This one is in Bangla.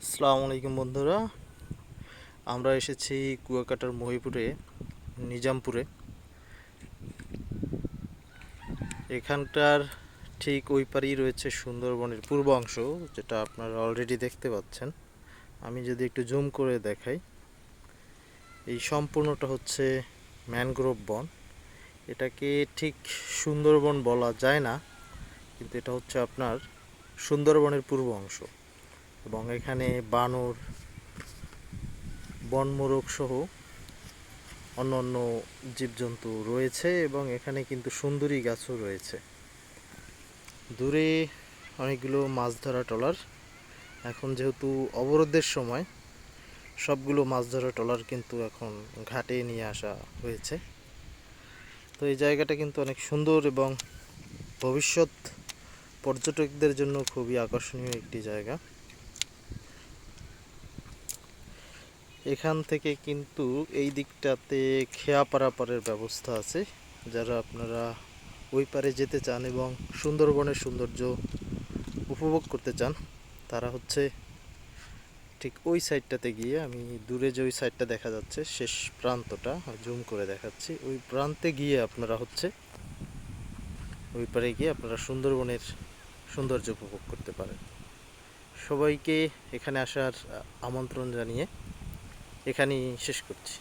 আসসালামু আলাইকুম বন্ধুরা, আমরা এসেছি কুয়াকাটার মহিপুরে, নিজামপুরে। এখানটার ঠিক ওই পারেই রয়েছে সুন্দরবনের পূর্ব অংশ, যেটা আপনারা অলরেডি দেখতে পাচ্ছেন। আমি যদি একটু জুম করে দেখাই, এই সম্পূর্ণটা হচ্ছে ম্যানগ্রোভ বন। এটাকে ঠিক সুন্দরবন বলা যায় না, কিন্তু এটা হচ্ছে আপনার সুন্দরবনের পূর্ব অংশ। এবং এখানে বানর, বনমোরগ সহ অন্যান্য জীবজন্তু রয়েছে, এবং এখানে কিন্তু সুন্দরী গাছও রয়েছে। দূরে অনেকগুলো মাছ ধরা ট্রলার। এখন যেহেতু অবরোধের সময়, সবগুলো মাছ ধরা ট্রলার কিন্তু এখন ঘাটে নিয়ে আসা হয়েছে। তো এই জায়গাটা কিন্তু অনেক সুন্দর এবং ভবিষ্যৎ পর্যটকদের জন্য খুবই আকর্ষণীয় একটি জায়গা। এখান থেকে কিন্তু এই দিকটাতে খেয়া পারাপারের ব্যবস্থা আছে। যারা আপনারা ওই পারে যেতে চান এবং সুন্দরবনের সৌন্দর্য উপভোগ করতে চান, তারা হচ্ছে ঠিক ওই সাইডটাতে গিয়ে, আমি দূরে যে ওই সাইডটা দেখা যাচ্ছে শেষ প্রান্তটা জুম করে দেখাচ্ছি, ওই প্রান্তে গিয়ে আপনারা হচ্ছে ওই পারে গিয়ে আপনারা সুন্দরবনের সৌন্দর্য উপভোগ করতে পারেন। সবাইকে এখানে আসার আমন্ত্রণ জানিয়ে এখানেই শেষ করছি।